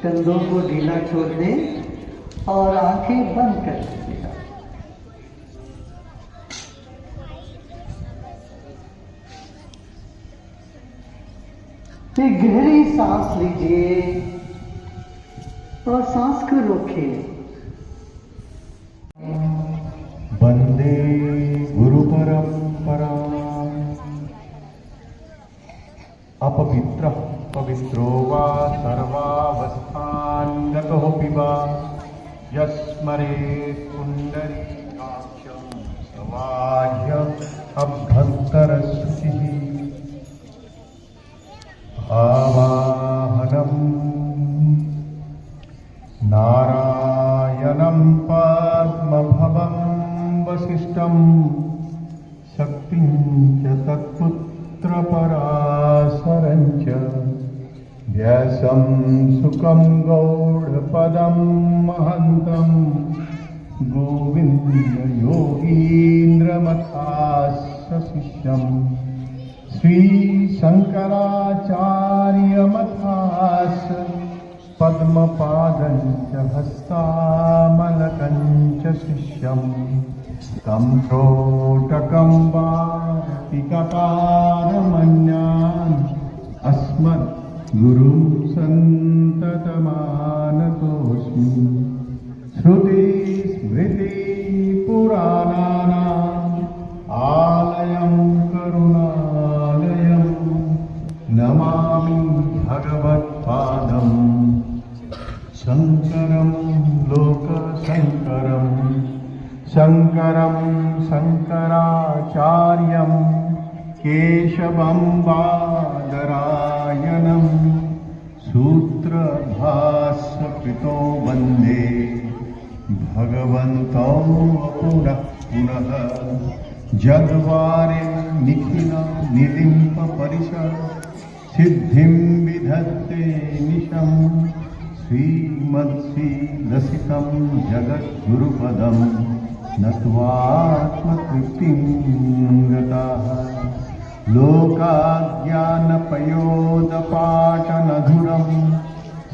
कंधों को ढीला छोड़ दें और आंखें बंद कर दीजिएगा। एक गहरी सांस लीजिए और सांस को रोकिए। वंदे गुरु परंपरा। अपवित्र पवित्रो वा सर्वावस्थान्गतोऽपि वा यस्मरेत् पुण्डरीकाक्षं सवाह्य अभ्यन्तरशुचिः। आवाहनम् नारायणं पद्मभवं वसिष्ठं शक्तिं च तत्पुत्रपराशरं च व्यासं सुखं गौडपदं महन्तं गोविन्दयोगीन्द्रमथास्य शिष्यम् श्रीशङ्कराचार्यमथास्य पद्मपादं च हस्तामलकं च शिष्यम् तं त्रोटकं वार्तिककारमन्यान् अस्मद्गुरुं सन्ततमानतोऽस्मि। श्रुतिस्मृतिपुराणानाम् आलयं करुणालयं नमामि भगवत्पादं शङ्करं लोकशङ्करं शङ्करं शङ्कराचार्यं केशवं बादरायणं सूत्रभाष्यकृतो वन्दे भगवन्तौ पुनः पुनः जद्वारे निखिलनिधिं परिसर सिद्धिं विधत्ते निशं श्रीमत्सीलसितं जगद्गुरुपदं नत्वात्मतृप्तिं गताः। लोकाज्ञानपयोदपाटनधुरं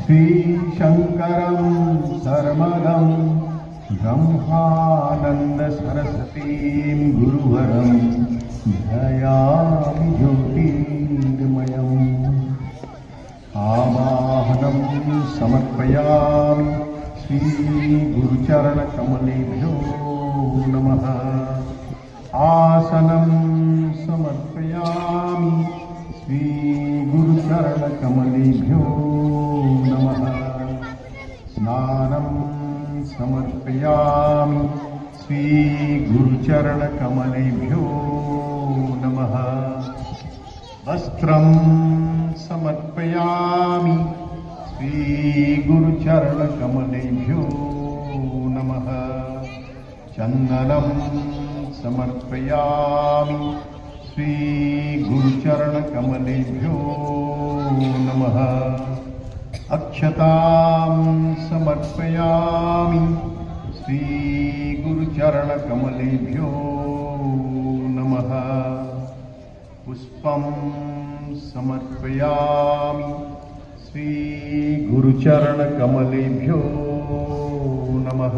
श्रीशङ्करं सर्वदं ब्रह्मानन्दसरस्वतीं गुरुवरं ध्यायामि ज्योतिर्मयम्। आवाहनं समर्पयामि श्रीगुरुचरणकमलेभ्यो नमः। आसनं समर्पयामि श्रीगुरुचरणकमलेभ्यो नमः। स्नानं समर्पयामि श्रीगुरुचरणकमलेभ्यो नमः। वस्त्रं समर्पयामि श्रीगुरुचरणकमलेभ्यो नमः। चन्दनं समर्पयामि श्रीगुरुचरणकमलेभ्यो नमः। अक्षतां समर्पयामि श्रीगुरुचरणकमलेभ्यो नमः। पुष्पं समर्पयामि श्रीगुरुचरणकमलेभ्यो नमः।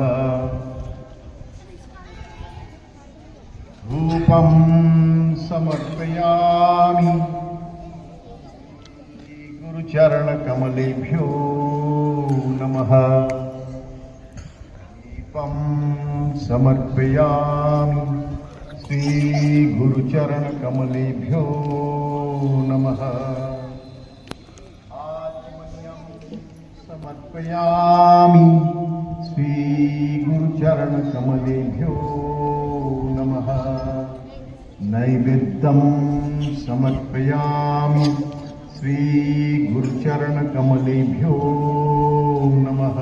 धूपं समर्पयामि श्रीगुरुचरणकमलेभ्यो नमः। दीपं समर्पयामि श्रीगुरुचरणकमलेभ्यो नमः। आचमनीयं समर्पयामि श्रीगुरुचरणकमलेभ्यो नमः। नैवेद्यं समर्पयामि श्रीगुरुचरणकमलेभ्यो नमः।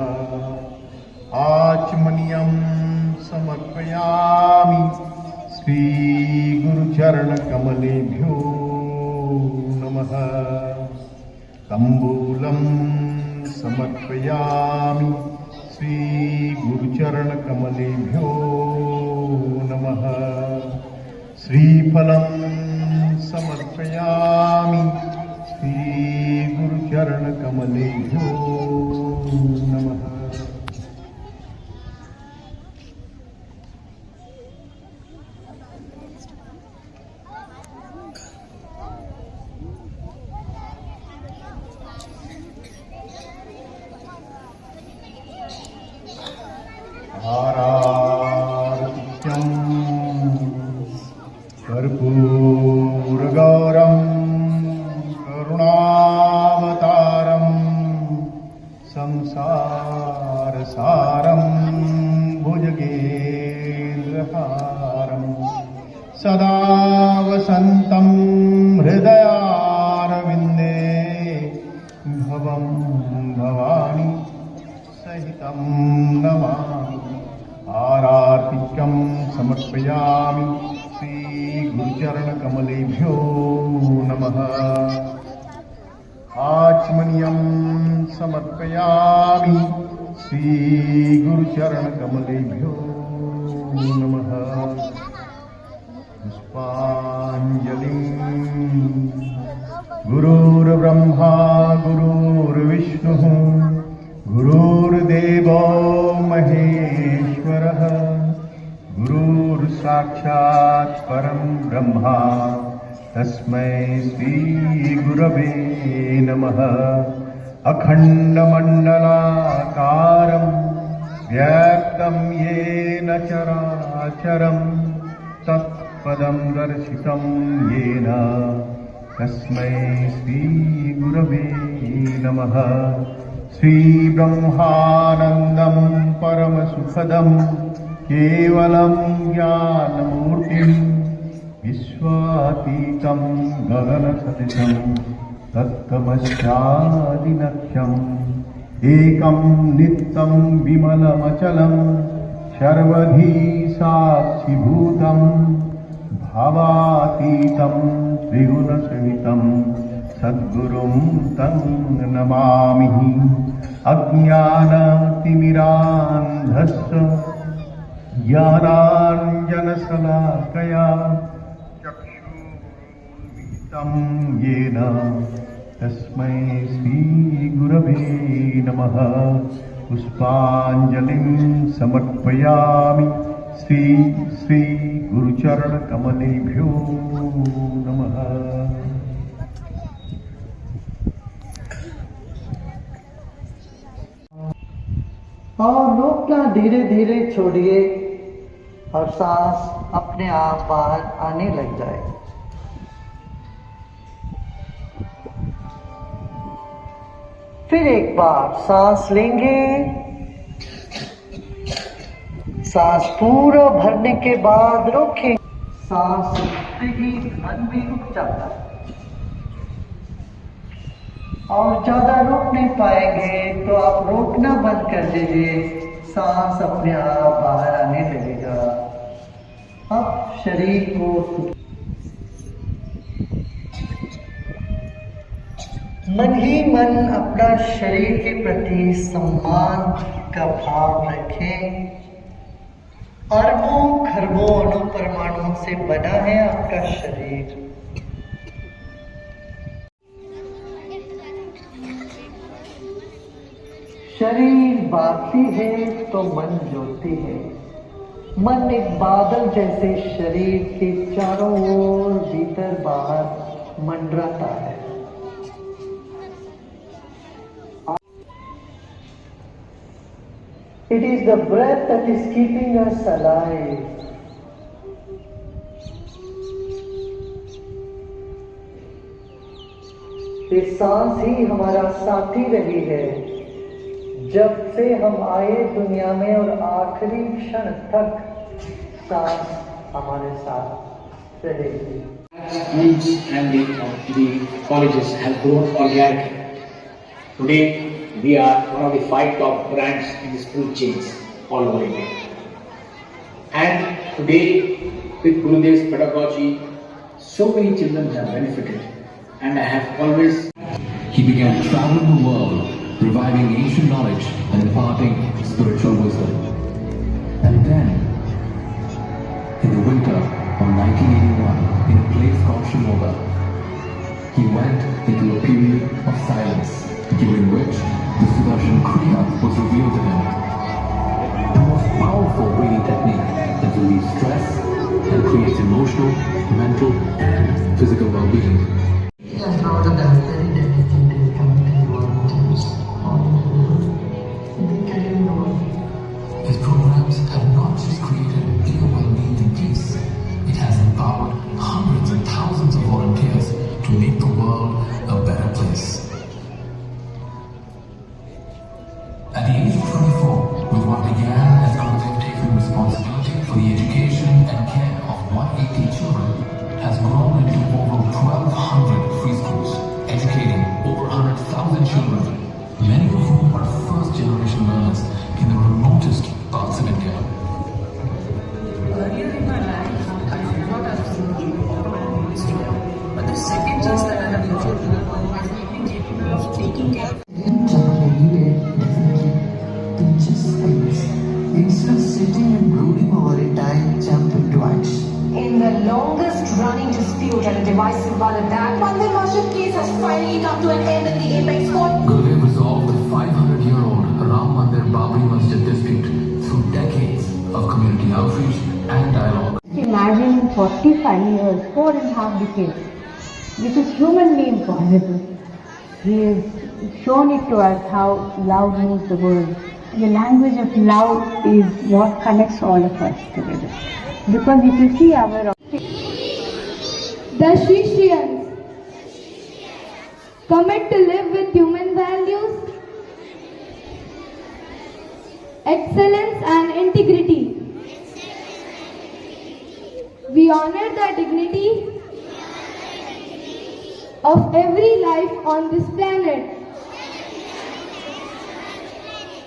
आचमनीयं समर्पयामि श्रीगुरुचरणकमलेभ्यो नमः। ताम्बूलं समर्पयामि श्रीगुरुचरणकमलेभ्यो नमः। श्रीफलं समर्पयामि श्रीगुरुचरणकमलेभ्यो आरार्तिक्यम् कर्पूरगौरं करुणावतारम् संसारसारं भुजगेन्द्रहारम् सदा वसन्तं हृदयारविन्दे भवं भवानी सहितं नमामि। आरार्तिक्यं समर्पयामि श्रीगुरुचरणकमलेभ्यो नमः। आचमनीयं समर्पयामि श्रीगुरुचरणकमलेभ्यो नमः। पुष्पाञ्जलिं गुरुर्ब्रह्मा गुरुर्विष्णुः गुरुर्देवो महेश्वरः गुरुर्साक्षात् परं ब्रह्मा तस्मै श्रीगुरवे नमः। अखण्डमण्डलाकारं व्याप्तं येन चराचरं तत्पदं दर्शितं येन तस्मै श्रीगुरवे नमः। श्रीब्रह्मानन्दं परमसुखदं केवलं ज्ञानमूर्तिं विश्वातीतं गगनसदृशं तत्तमस्यादिलक्ष्यम् एकं नित्यं विमलमचलं सर्वधी साक्षिभूतं भावातीतं त्रिगुणसहितं सद्गुरुं तं नमामि। अज्ञानतिमिरान्धस्य ज्ञानाञ्जनशलाकया चक्षुरुन्मिलितं येन तस्मै श्रीगुरवे नमः। पुष्पाञ्जलिं समर्पयामि श्री गुरुचरणकमलेभ्यो नमः। और रोकना धीरे धीरे छोड़िए और सांस अपने आप बाहर आने लग जाए। फिर एक बार सांस लेंगे। सांस पूरा भरने के बाद रोकें। सांस रुकते ही मन भी रुक जाता है और ज्यादा रोक नहीं पाएंगे तो आप रोकना बंद कर दीजिए। सांस अपने आप बाहर आने लगेगा। अब शरीर को मन ही मन अपना शरीर के प्रति सम्मान का भाव रखें। अरबों खरबों अणु परमाणुओं से बना है आपका शरीर। शरीर बाती है तो मन ज्योति है। मन एक बादल जैसे शरीर के चारों ओर भीतर बाहर मंडराता है। It is the breath that is keeping us alive. ये सांस ही हमारा साथी रही है जब से हम आए दुनिया में और आखिरी क्षण तक सांस हमारे साथ रहेगी। Schools and the colleges have grown organically. Today, we are one of the 5 top brands in the school chains all over India. And today, with Gurudev's pedagogy, so many children have benefited. And I have always... He began traveling the world, reviving ancient knowledge and imparting spiritual wisdom. And then, in the winter of 1981, in a place called Shimoga, he went into a period of silence, during which the Sudarshan Kriya was revealed to him. The most powerful breathing technique that relieves stress and creates emotional, mental, and physical well-being. His programs created inner well-being and peace. It has empowered hundreds and thousands of volunteers to make the world a better place. At the age of 24, with what began as Gurudev taking responsibility for the education and care of 180 children, has grown into over 1,200 free schools, educating over 100,000 children, many of whom are first-generation learners in the remotest parts of India. Earlier in my life, I did not absolutely follow an ministry, but the second chance that I have gotten, I've been capable of taking care of. Instead of sitting and brooding over it, I jump into action. In the longest running dispute and a divisive one at that, Mandir Masjid case has finally come to an end in the apex court. Gurudev resolved the 500-year-old Ram Mandir Babri Masjid dispute through decades of community outreach and dialogue. Imagine 45 years, 4.5 decades. This is humanly impossible. He has shown it to us how love moves the world. The language of love is what connects all of us together. Because if you see our... The Sri Shriyans commit to live with human values, excellence and integrity. We honor the dignity of every life on this planet.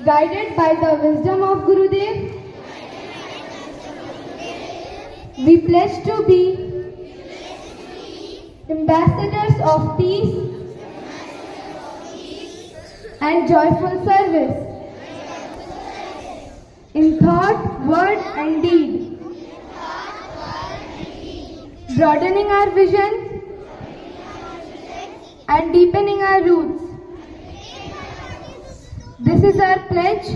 Guided by the wisdom of Gurudev, we pledge to be ambassadors of peace and joyful service in thought, word and deed, broadening our vision and deepening our roots. This is our pledge.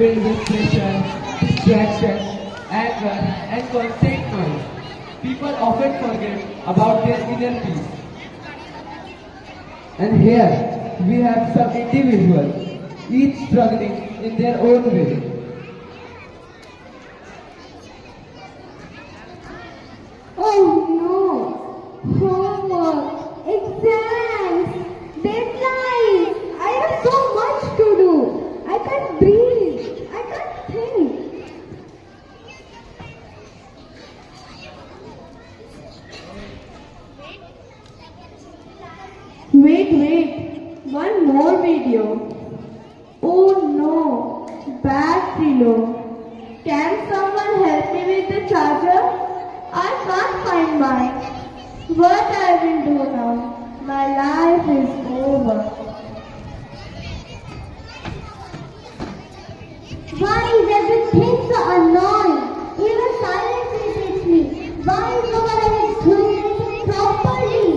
filled with pressure, distraction, anger, and constant noise, people often forget about their inner peace. And here we have some individuals, each struggling in their own way. Oh no! Homework, exams, deadlines. I have so much to do. I can't breathe. I can't think. Wait. One more video. Oh no. Battery low. Can someone help me with the charger? I can't find mine. What I will do now? My life is over. Why is everything so annoying? Even silence irritates me. Why is no one doing anything properly?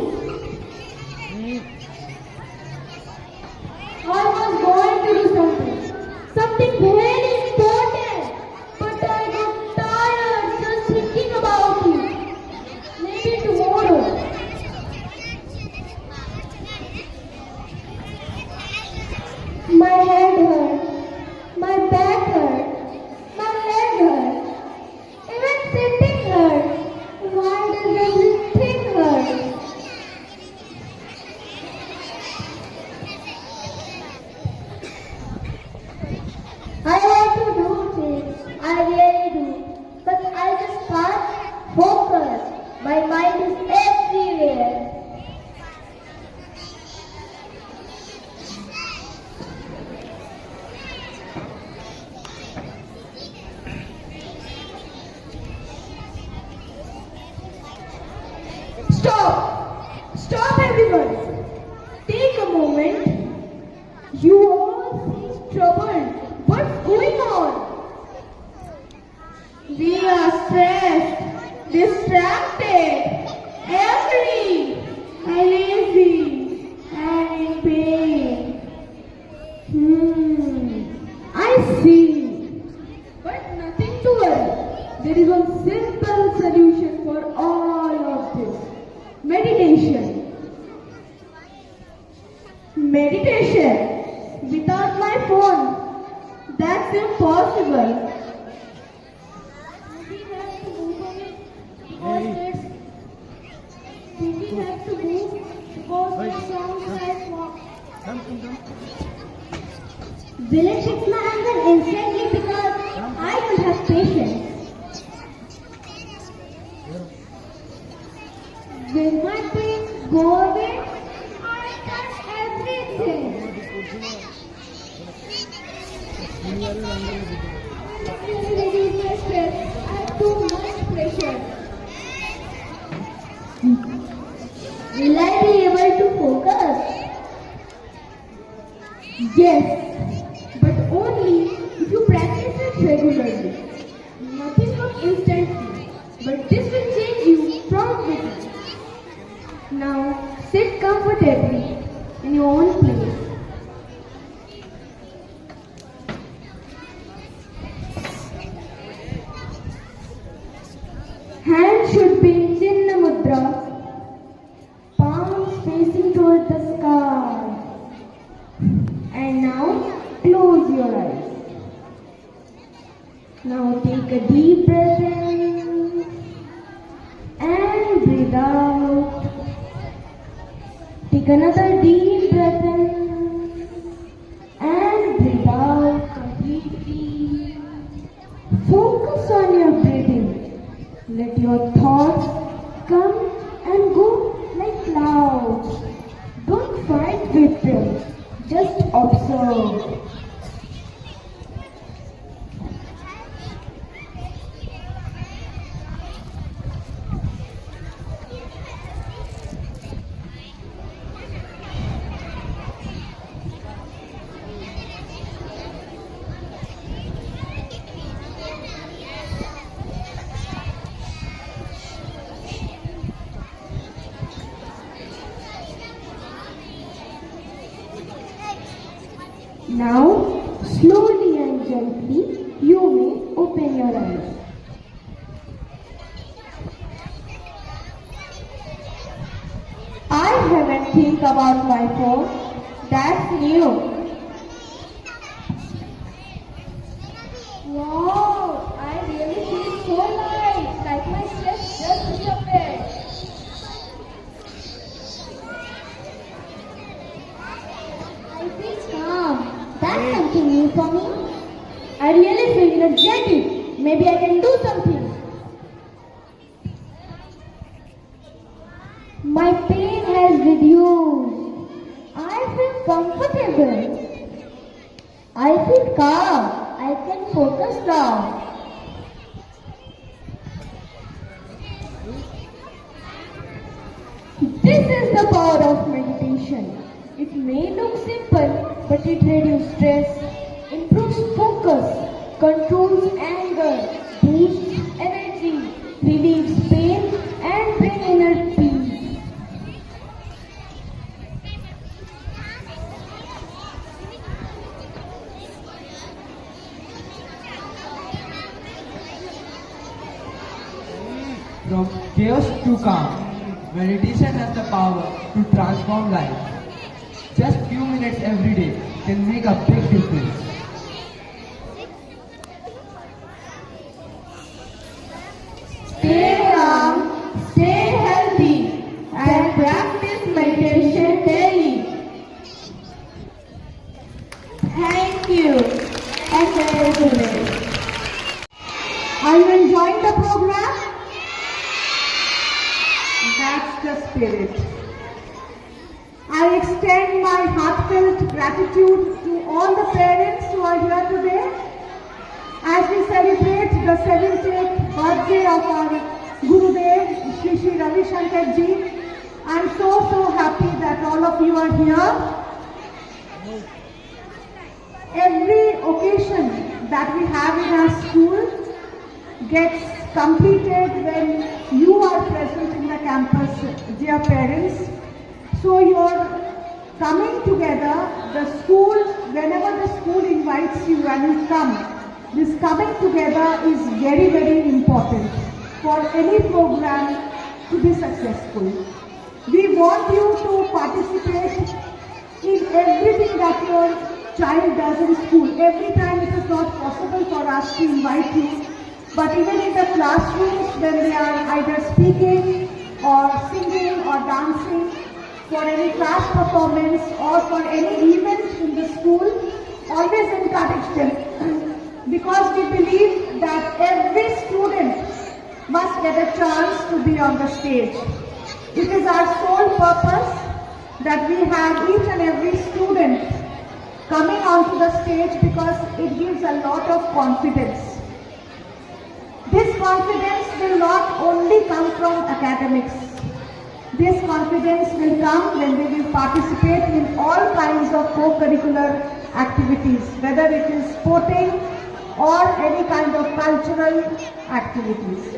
I was going to do something very important, but I got tired just thinking about it. Maybe tomorrow. My head hurts, my back hurts, my leg hurts, even sitting hurts. Why does everything hurt? I want to do things, I really do, but I just can't focus. My mind is everywhere. Stop! Stop everyone! Take a moment. You all seem troubled. What's going on? We are stressed, distracted, angry, lazy, and in pain. I see. But nothing to worry. There is one simple solution for all of this. Meditation. Meditation without my phone. That's impossible. We have to move away because the songs I walk. Will it fix my anger instantly because I don't have patience? Will my pain go away? I touch everything. Reduce my stress. I have too much pressure. Will I be able to focus? Yes, but only if you practice it regularly. Nothing comes instantly, but this will change you from within. Now, sit comfortably in your own place. Hands should be in Chinna Mudra, palms facing toward the sky. And now, close your eyes. Now take a deep breath in and breathe out. Take another deep breath in and breathe out completely. Focus on your breathing. Let your thoughts come and go like clouds. Don't fight with them. Just observe. Now, slowly and gently gently, you may open your eyes. I haven't think about my phone. That's new. Wow, I really feel so light, like my stress just disappeared. I feel calm. That's something new for me. I really feel energetic. Maybe I can do something. My pain has reduced. I feel comfortable. I feel calm. I can focus now. This is the power of meditation. It may look simple, but it reduces stress, improves focus, controls anger, boosts energy, relieves pain, and brings inner peace. From chaos to calm, meditation has the power to transform life. Just few minutes every day can make a big difference. Stay calm, stay healthy, and practice meditation daily. Thank you, and very good. Are you enjoying the program? That's the spirit. I extend my heartfelt gratitude to all the parents who are here today as we celebrate the 70th birthday of our Gurudev, Shri Shri Ravi Shankar Ji. I'm so happy that all of you are here. Every occasion that we have in our school gets completed when you are present in the campus, dear parents. So you're coming together, the school, whenever the school invites you and you come, this coming together is very important for any program to be successful. We want you to participate in everything that your child does in school. Every time it is not possible for us to invite you, but even in the classrooms when they are either speaking or singing or dancing, for any class performance or for any event in the school, always encourage them because we believe that every student must get a chance to be on the stage. It is our sole purpose that we have each and every student coming onto the stage because it gives a lot of confidence. This confidence will not only come from academics. This confidence will come when we will participate in all kinds of co-curricular activities, whether it is sporting or any kind of cultural activities.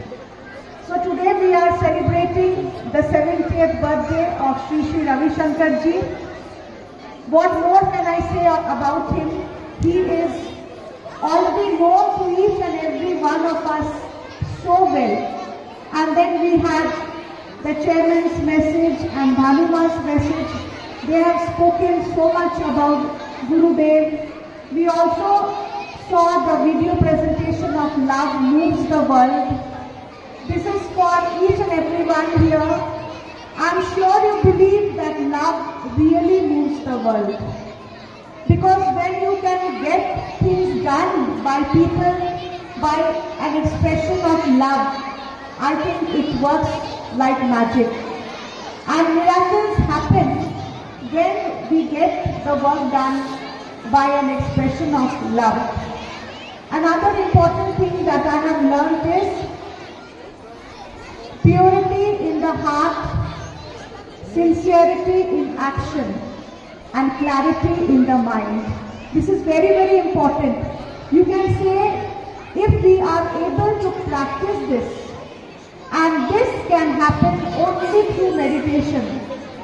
So today we are celebrating the 70th birthday of Shri Shri Ravi Shankar Ji. What more can I say about him? He is already known to each and every one of us so well. And then we had the chairman's message and Bhanuma's message. They have spoken so much about Gurudev. We also saw the video presentation of Love Moves the World. This is for each and everyone here. I'm sure you believe that love really moves the world. Because when you can get things done by people, by an expression of love, I think it works like magic. And miracles happen when we get the work done by an expression of love. Another important thing that I have learned is purity in the heart, sincerity in action, and clarity in the mind. This is very important. You can say if we are able to practice this, and this can happen only through meditation.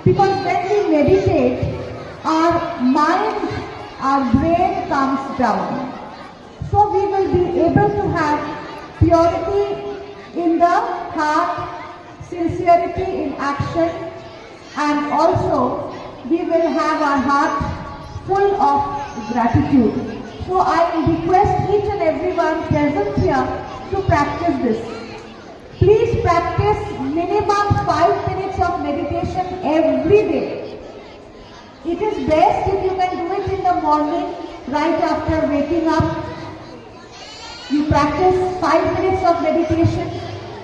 Because when we meditate, our mind, our brain comes down. So we will be able to have purity in the heart, sincerity in action, and also we will have our heart full of gratitude. So I request each and everyone present here to practice this. Please practice minimum 5 minutes of meditation every day. It is best if you can do it in the morning right after waking up. You practice 5 minutes of meditation.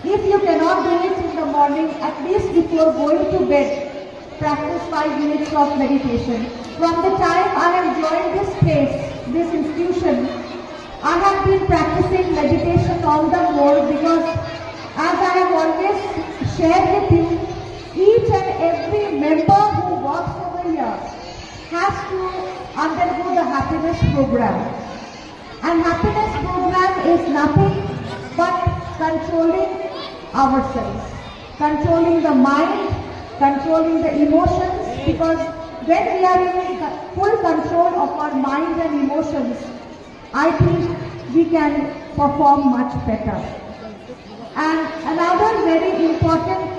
If you cannot do it in the morning, at least before going to bed, practice 5 minutes of meditation. From the time I have joined this place, this institution, I have been practicing meditation all the more because as I have always shared with you, each and every member who works over here has to undergo the happiness program. And happiness program is nothing but controlling ourselves, controlling the mind, controlling the emotions, because when we are in full control of our mind and emotions, I think we can perform much better. And another very important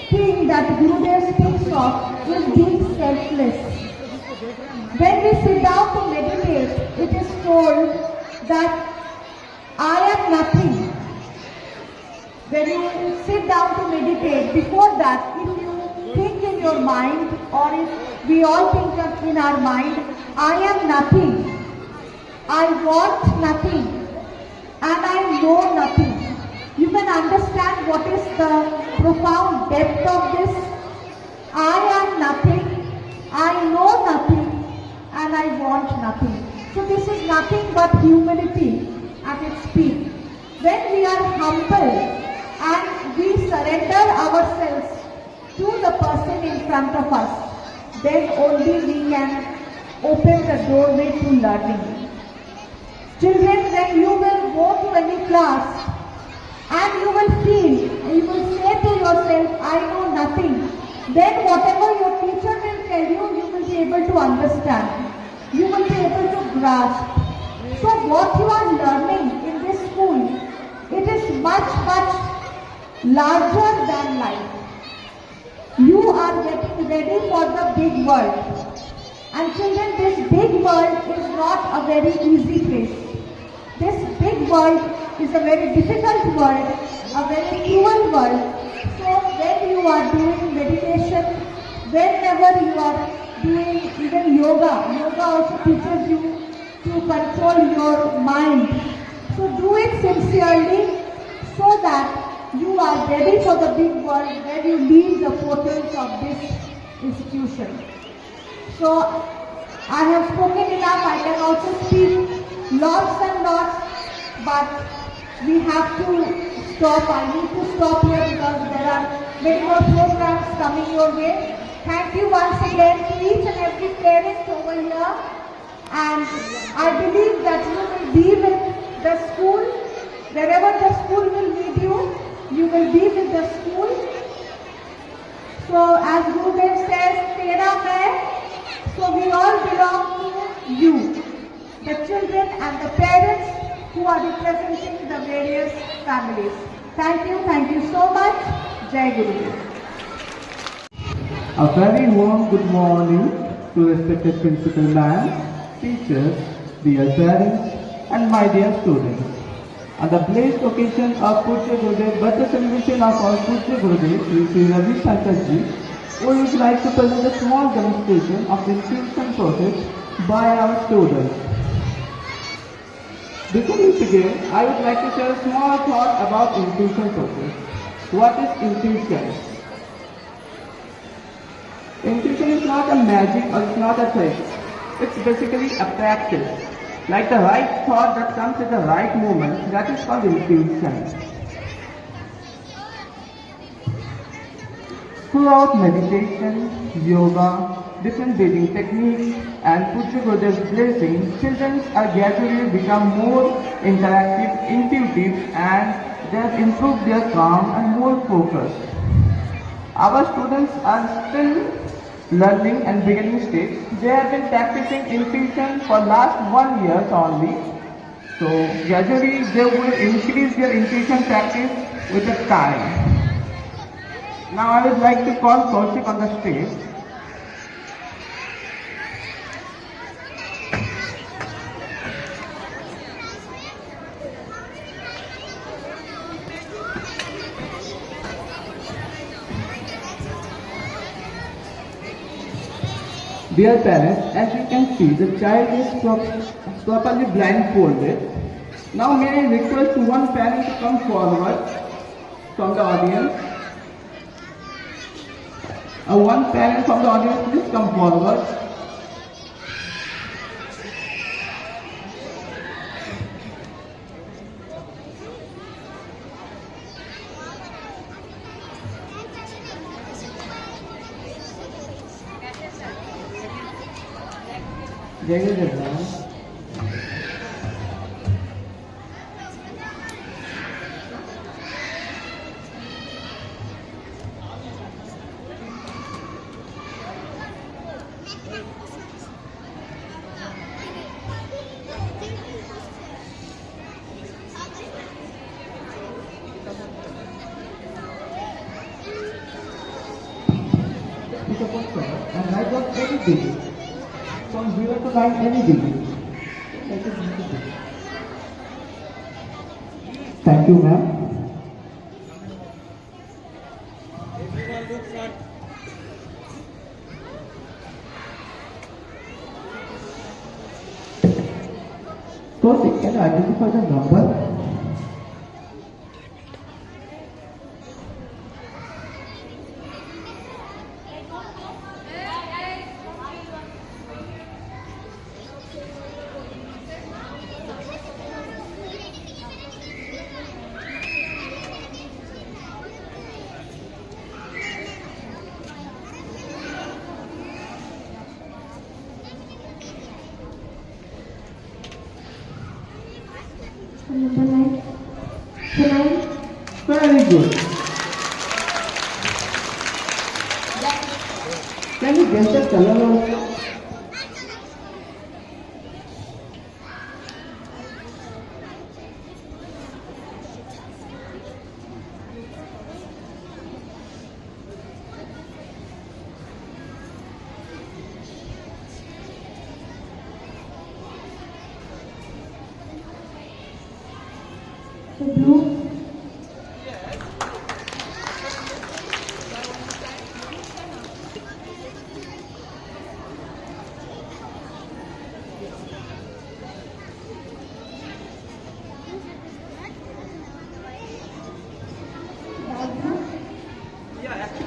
thing that Gurudev speaks of is being selfless. When we sit down to meditate, it is told that I am nothing. When you sit down to meditate, before that, if you think in your mind, or if we all think in our mind, I am nothing, I want nothing, and I know nothing. You can understand what is the profound depth of this. I am nothing, I know nothing, and I want nothing. So this is nothing but humility at its peak. When we are humble and we surrender ourselves to the person in front of us, then only we can open the doorway to learning. Children, when you will go to any class and you will feel, you will say to yourself, I know nothing, then whatever your teacher will tell you, you will be able to understand. You will be able to grasp. So what you are learning in this school, it is much, much larger than life. You are getting ready for the big world. And children, this big world is not a very easy place. This big world is a very difficult world, a very cruel world. So when you are doing meditation, whenever you are doing even yoga, yoga also teaches you to control your mind. So do it sincerely so that you are ready for the big world where you leave the portals of this institution. So I have spoken enough, I can also speak lots and lots, but we have to stop. I need to stop here because there are many more programs coming your way. Thank you once again to each and every parent over here, and I believe that you will be with the school, wherever the school will lead you, you will be with the school. So as Gurudev says, Tera Main, so we all belong to you, the children and the parents who are representing the various families. Thank you so much. Jai Gurudev. A very warm good morning to respected principal ma'am, teachers, dear parents, and my dear students. On the blessed occasion of Pujya Gurudev birthday celebration of our Pujya Gurudev, Sri Ravi Shankar Ji, we would like to present a small demonstration of the infusion process by our students. Before we begin, I would like to share a small thought about infusion process. What is infusion? Intuition is not a magic or it's not a trick. It's basically a practice. Like the right thought that comes at the right moment, that is called intuition. Throughout meditation, yoga, different breathing techniques, and Pujya Gurudev's blessing, children are gradually become more interactive, intuitive, and they have improved their calm and more focused. Our students are still learning and beginning stage. They have been practicing infusion for last 1 year only. So gradually they will increase their intuition practice with the time. Now I would like to call Kaushik on the stage. Dear parents, as you can see, the child is properly blindfolded. Now may I request one parent to come forward from the audience. One parent from the audience, please come forward. Jai Jagannath. And write down any digit. From 0 to 9, any digit. Thank you, ma'am. Kaushik, can you identify the number? Number 9. 9. Very good. Can you guess the color also? The blue.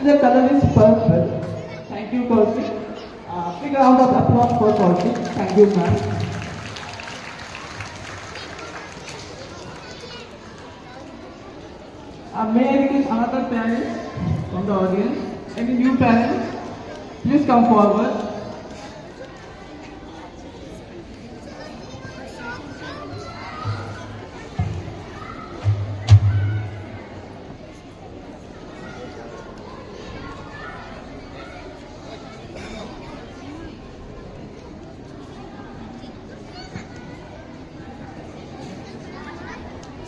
The color is purple. Thank you, Kaushik. Big round of applause for Kaushik. Thank you, ma'am. May I request another parent from the audience? Any new parents? Please come forward.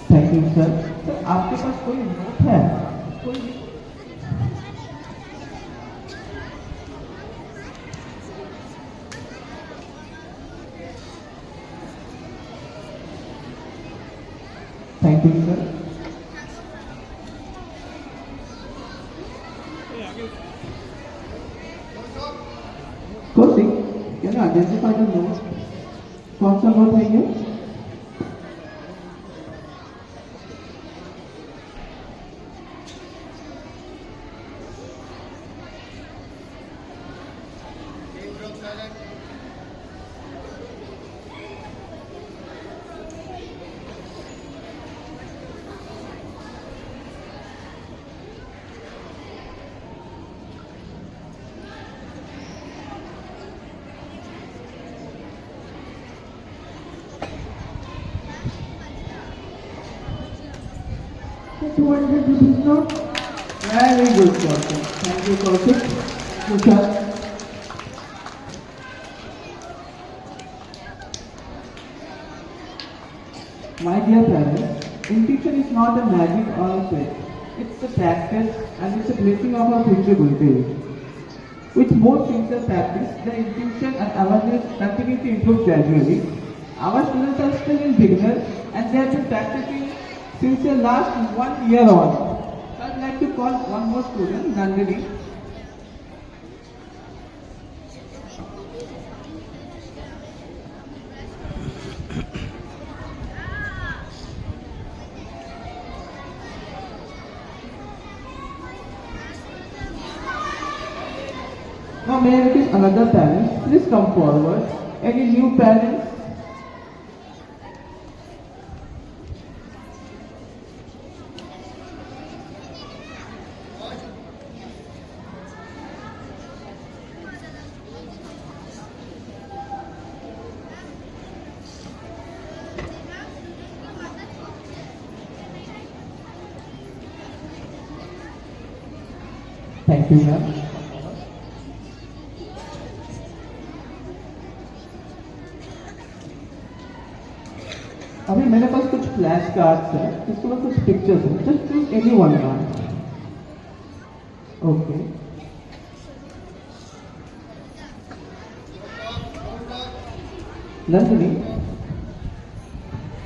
Thank you, sir. Sir आपके पास कोई note है? कोई Thank you, sir. Kaushik, can you identify the note? कौन सा note है ये? The 200 rupees note. Very good, Kaushik. Thank you, Kaushik. Tushar. not a magic or a trick. It's a practice and it's a blessing of our future Gurudev. With more sincere practice, the intuition and awareness continue to improve gradually. Our students are still in beginners and they have been practicing since the last 1 year on. So I'd like to call one more student, Nandini. Now may I request another parent, please come forward. Any new parents? Thank you, ma'am. अभी मेरे पास कुछ flash cards हैं, इसके बाद कुछ pictures हैं, just choose any one ma'am. Okay. Nandini,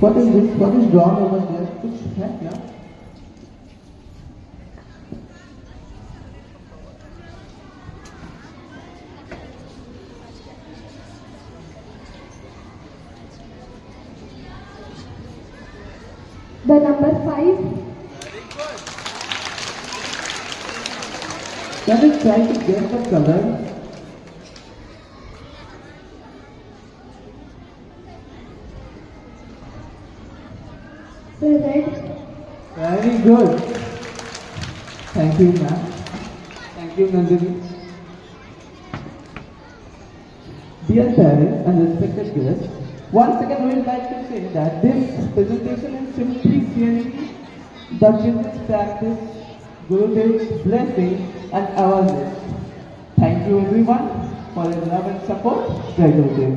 what is this? What is drawn over there? कुछ है क्या? The number 5. Let us try to get the color. The red. Very good. Thank you, ma'am. Thank you, Nandini. Dear parents and respected guests, once again we would like to say that this presentation is simply sharing the children's practice, Gurudev's blessing and awareness. Thank you everyone for your love and support. Jai Gurudev.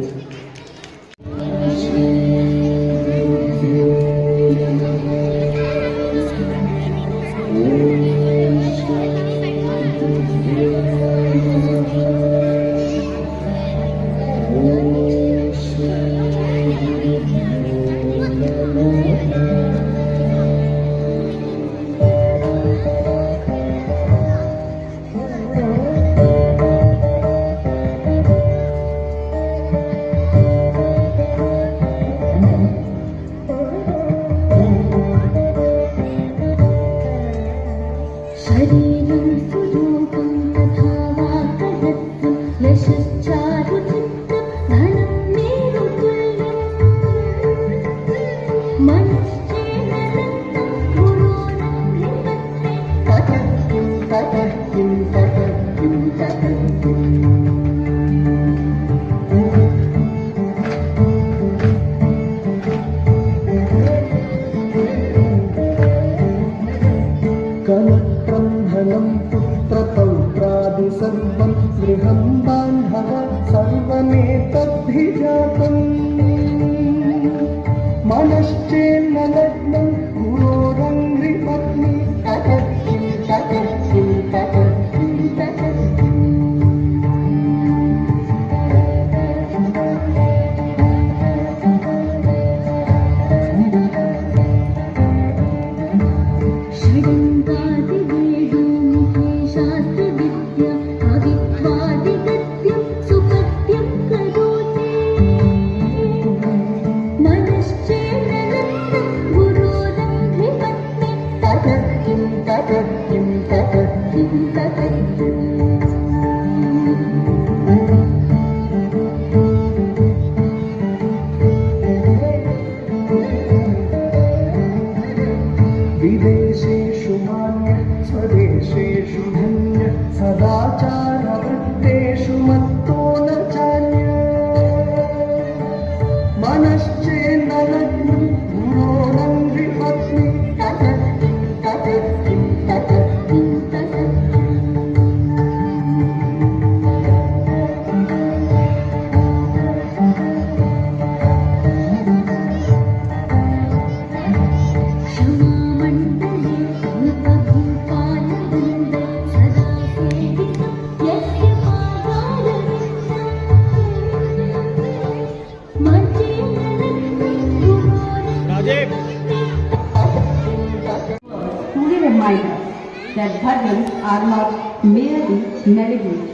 are not merely melodies.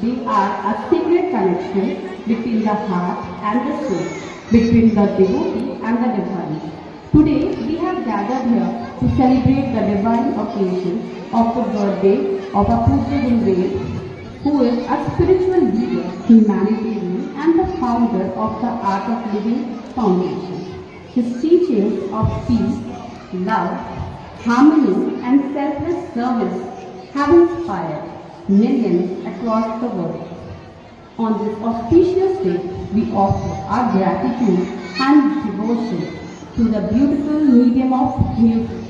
They are a secret connection between the heart and the soul, between the devotee and the divine. Today, we have gathered here to celebrate the divine occasion of the birthday of a Pujya Gurudev, who is a spiritual leader, humanitarian, and the founder of the Art of Living Foundation. His teachings of peace, love, harmony, and selfless service have inspired millions across the world. On this auspicious day, we offer our gratitude and devotion to the beautiful medium of music.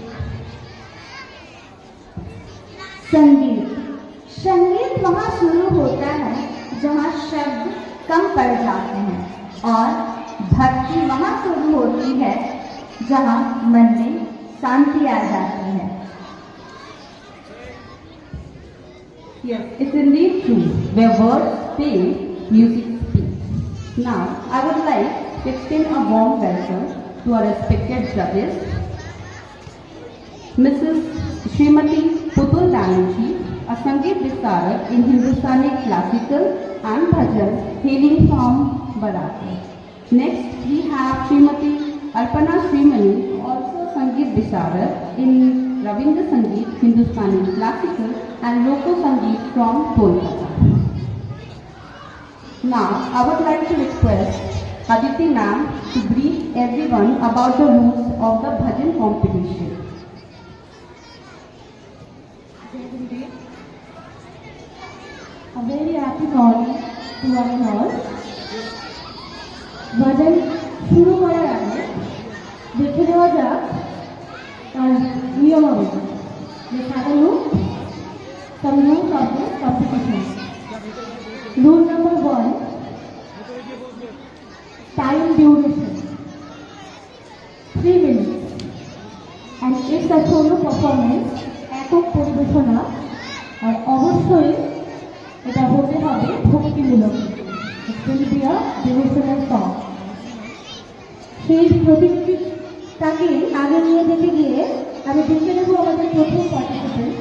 संगीत संगीत वहाँ शुरू होता है जहाँ शब्द कम पड़ जाते हैं और भक्ति वहाँ शुरू होती है जहाँ मन में शांति आ जाती है. Yes, it's indeed true. Where words speak, music speaks. Now, I would like to extend a warm welcome to our respected judges, Mrs. Srimati Putul Banerjee, a Sangeet Vistarak in Hindustani classical and bhajan hailing from Barathi. Next, we have Srimati Arpana Srimani, also Sangeet Vistarak in Ravindra Sangeet, Hindustani classical and Loko Sangeet from Kolkata. Now, I would like to request Aditi ma'am to brief everyone about the rules of the bhajan competition. A very happy morning to one and all. ভজন শুরু করার আগে দেখে নেওয়া যাক তার নিয়মাবলী. The সাধারণ some rules of the competition. Rule number 1, time duration 3 minutes, and it's a solo performance, একক পরিবেশনা, আর অবশ্যই এটা হতে হবে ভক্তিমূলক. It will be a devotional song. সেই প্রতিযোগিতাকে আগে নিয়ে যেতে গিয়ে আমি দেখে নেব আমাদের প্রথম participant.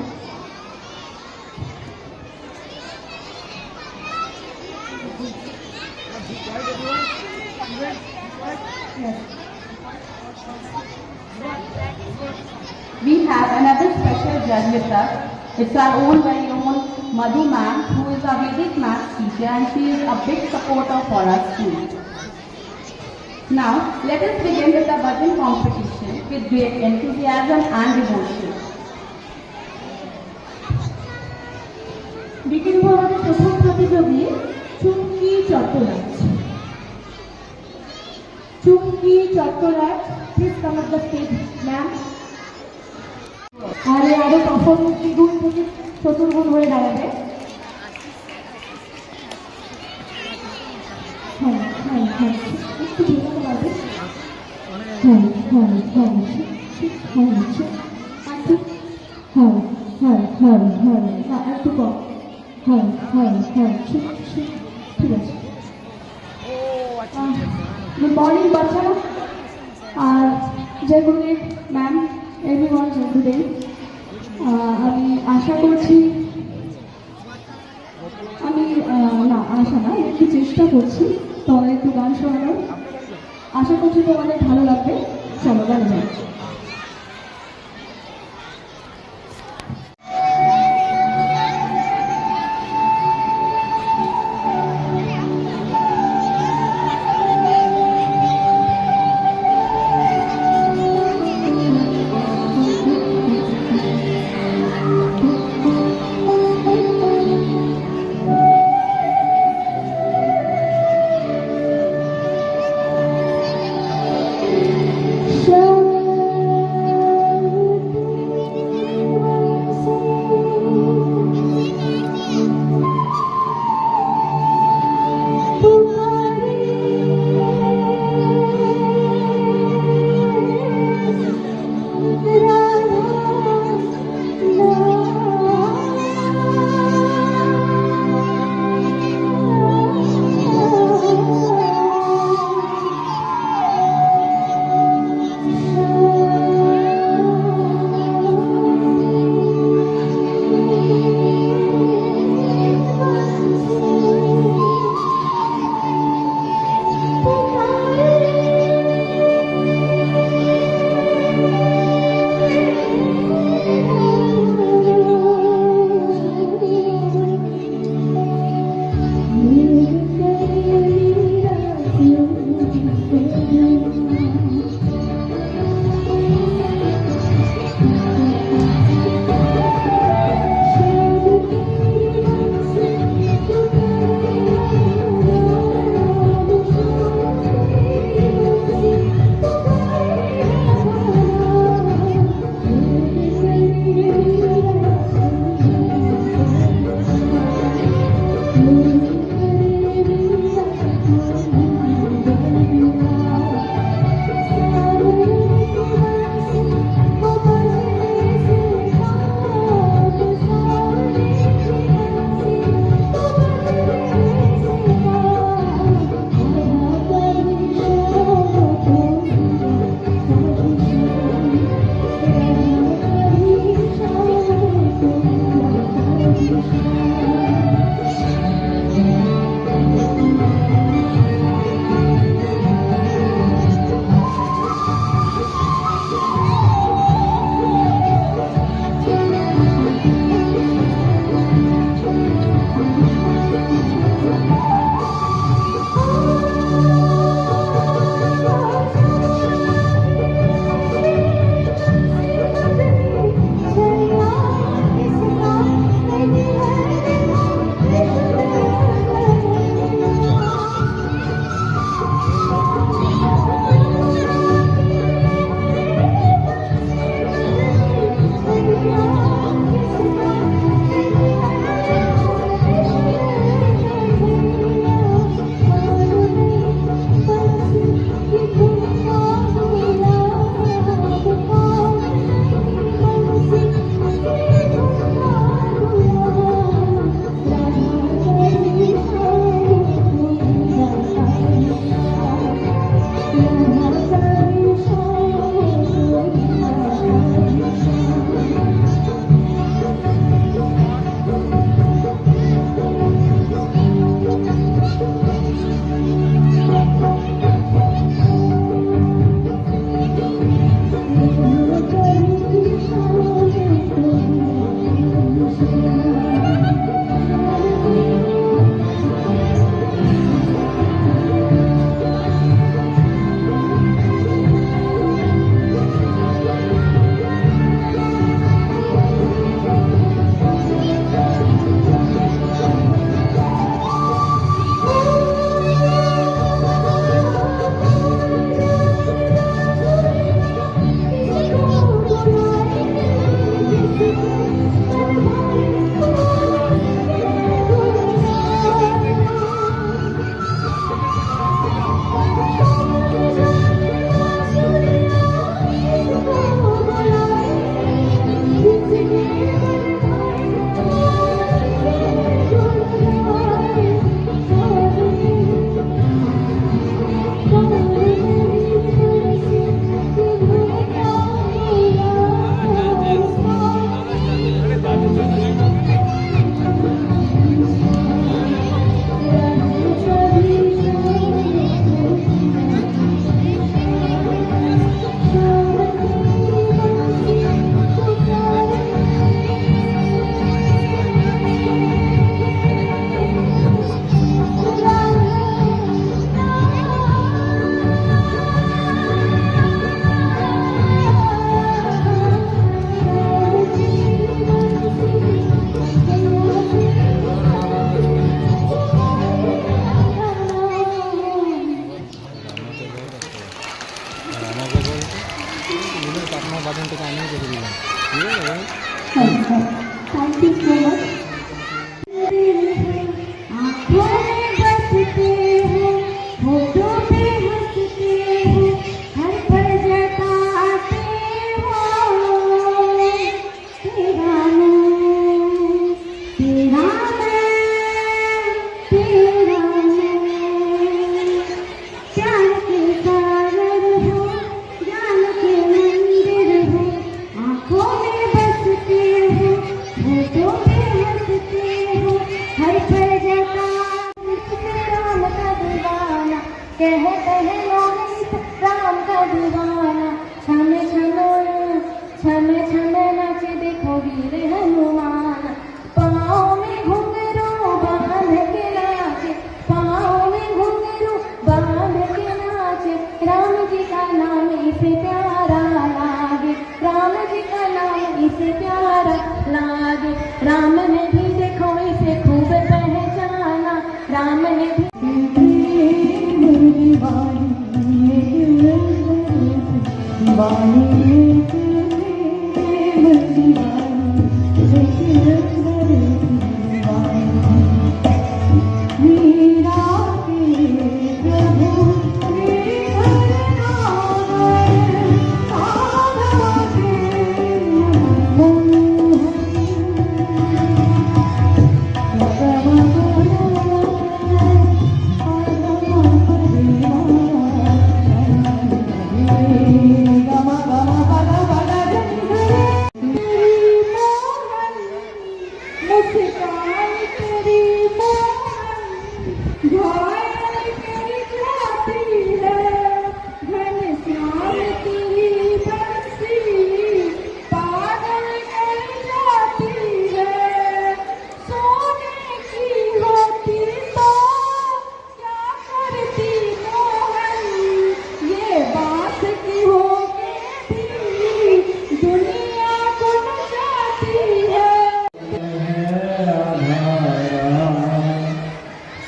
We have another special judge with us. It's our own very own Madhu ma'am, who is a Vedic math teacher, and she is a big supporter for us too. Now, let us begin with the bhajan competition with great enthusiasm and devotion. দেখে নেব আমাদের প্রথম প্রতিযোগী Chumki Chattaraj. Chumki Chattaraj, please come up the stage ma'am. আর আরো performance দ্বিগুণ থেকে চতুর্গুণ হয়ে দাঁড়াবে. হ্যাঁ হ্যাঁ হ্যাঁ একটু ঝুঁকাতে পারবে. হ্যাঁ হ্যাঁ হ্যাঁ হ্যাঁ আচ্ছা হ্যাঁ হ্যাঁ হ্যাঁ হ্যাঁ হ্যাঁ একটু কম. হ্যাঁ হ্যাঁ হ্যাঁ ঠিক আছে. গুড মর্নিং বাচ্চারা, আর জয় গুরুদেব ম্যাম, এভরিওয়ান জয় গুরুদেব. আমি আশা করছি না একটু চেষ্টা করছি তোমাদের একটু গান শোনানোর. আশা করছি তোমাদের ভালো লাগবে. চলো গান যাই.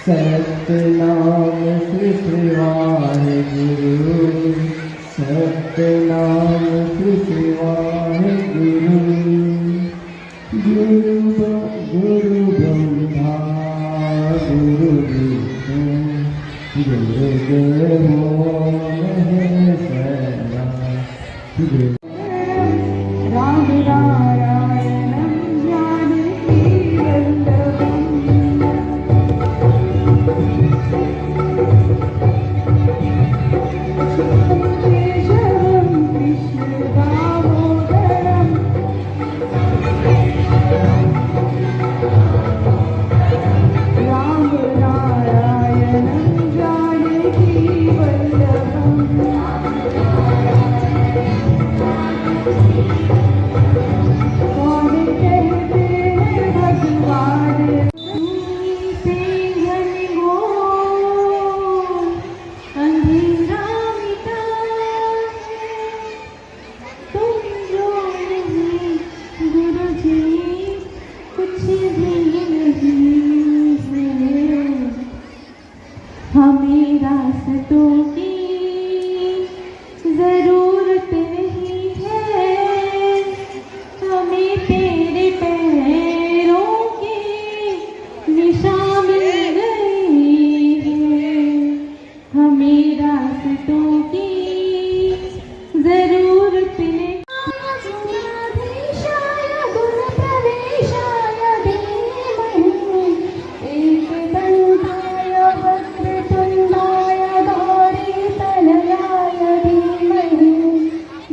सतनाम श्री श्री वाहेगुरु, सतनाम श्री श्री वाहेगुरु। गुरु ब्रह्मा गुरु विष्णु गुरुदेवो महेश्वरा। राम नारायणं जानकी वल्लभम् केशवं कृष्ण दामोदरम् राम नारायणं जानकी वल्लभम्। कौन कहते हैं भगवान से घन घोर अंधेरा मिटा तुम जो नहीं गुरु जी कुछ भी नहीं है। हमें रास्तों की जरूरत नहीं है, हमें तेरे पैरों के निशान मिल गए हैं। हमें रास्तों की जरूरत नहीं। गुणाधीशाय गुणप्रवेशाय धीमहि एकदन्ताय वक्रतुण्डाय गौरीतनयाय धीमहि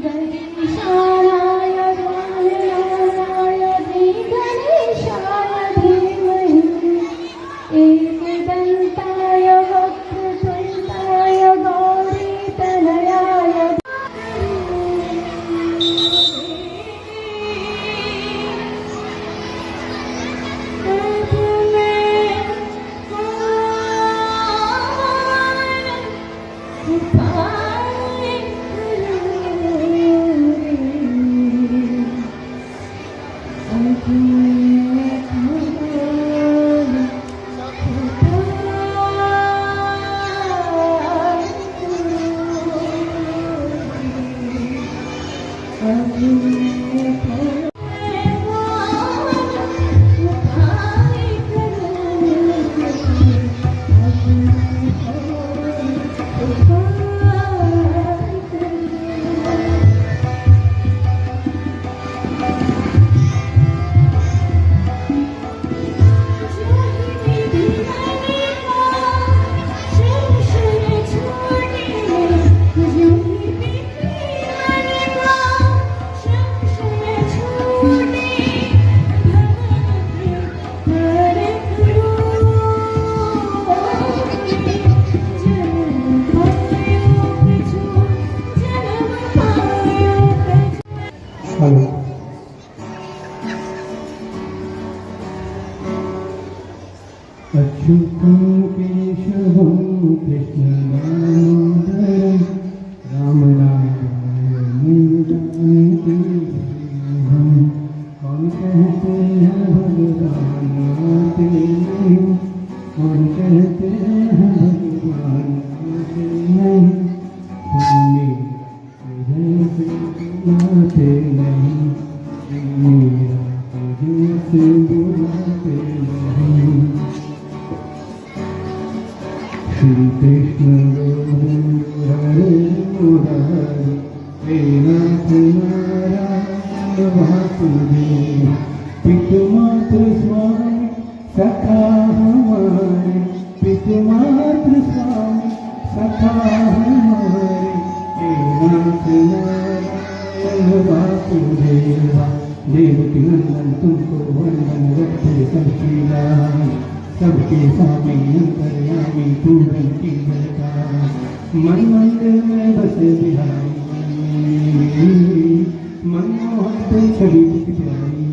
गणेशाय गणेशाय धीमहि एकदन्ताय वक्रतुण्डाय गौरीतनयाय। अच्युतं केशवं कृष्णदामोदरं रामनारायणं जानकी वल्लभम्। कौन कहते हैं भगवान आते नहीं, कौन कहते हैं भगवान आते नहीं। तुमने तुझे बुलाते नहीं, मेरा तुझे बुलाते नहीं। श्री कृष्ण गोविंद हरे मुरारी, हे नाथ नारायण वासुदेव। पितृमातृ स्वामी सखा हमारे, पितृमातृ स्वामी सखा हमारे। हे नाथ नारायण वासुदेवा, देवकी नंदन तुमको वंदन रखे संशीलान। सबके स्वामी अंतर्यामी पूरन की जयता, मन मंदिर में बसे बिहारी, मनमोहन पे छवि प्यारी।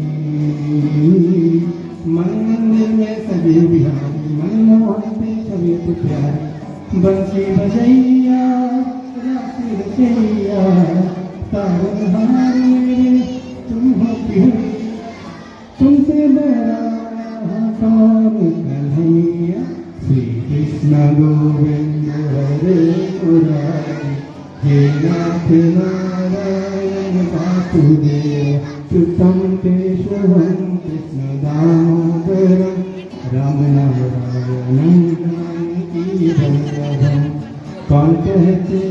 मन मंदिर में सजे बिहारी, मनमोहन पे छवि प्यारी। बंसी बजैया राशि रचैया, तारनहारी तुम हो तुमसे बड़ा कौन कन्हैया श्री कृष्ण गोविंद हरे मुरारी हे नाथ नारायण वासुदेव कृतं केशवं कृष्ण दामोदरं रामनारायणं जानकी वल्लभं कौन कहते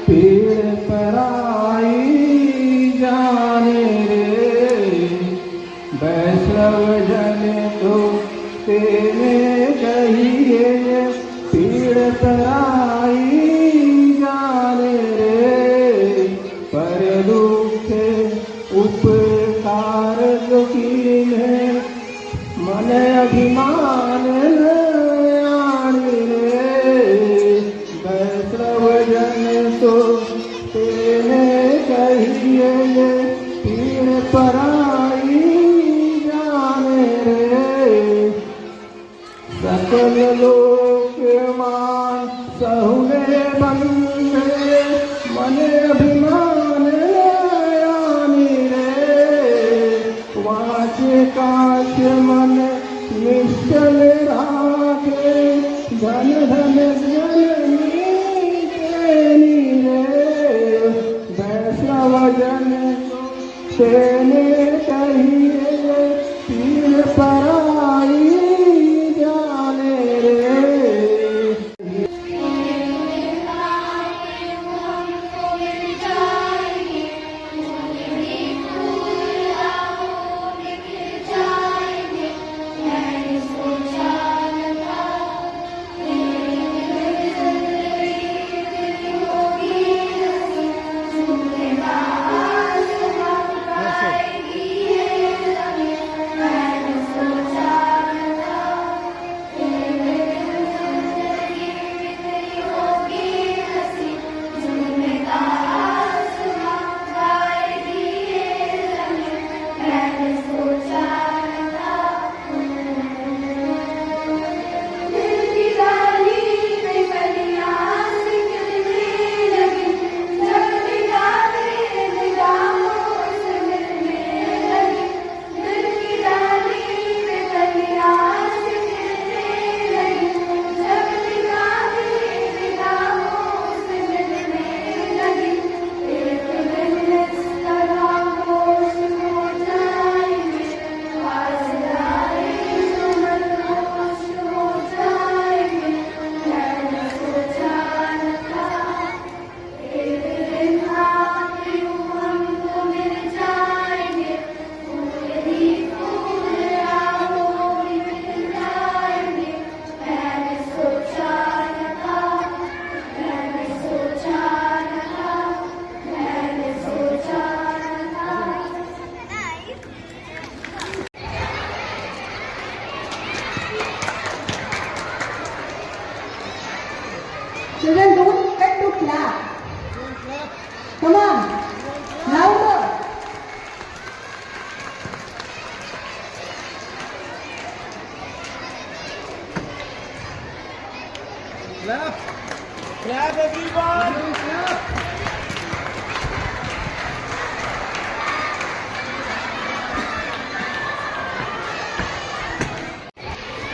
पेड़ पर आई जाने रे वैष्णव जन तो तेरे कहिए पेड़ पर आई जाने रे पर दुख उपकार दुखी है मन अभिमान आने रे वैष्णव जन तो तेने कहिए पीड़ पर आई जाने रे सकल लोक मान सहुने बंदे मन अभिमान आनी रे वाचे काश मन निश्चल राखे धन धन जननी तेनी रे वैष्णव जन तेने कहिए पीर पर आई जाने रे Children, don't forget to clap. Come on, louder. Clap! Clap everyone! Clap!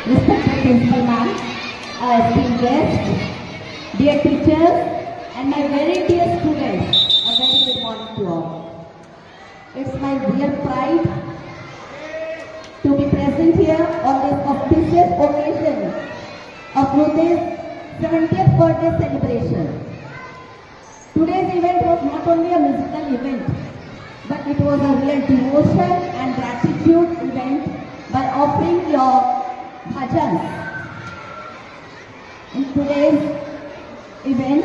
Respected Principal Ma'am, esteemed guests, dear teachers, and my very dear students, a very good morning to all. It's my real pride to be present here on this auspicious occasion of Ruth's 70th birthday celebration. Today's event was not only a musical event, but it was a real devotion and gratitude event by offering your bhajans. In today's event,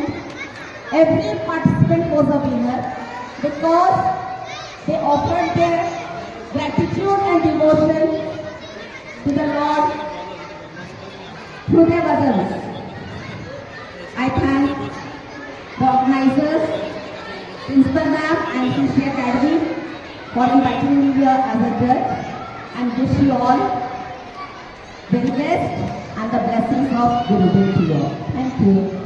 every participant was a winner because they offered their gratitude and devotion to the Lord through their bhajans. I thank the organizers, Principal Ma'am and CC Academy for inviting me here as a judge, and wish you all the best and the blessings of Gurudev to you all. Thank you.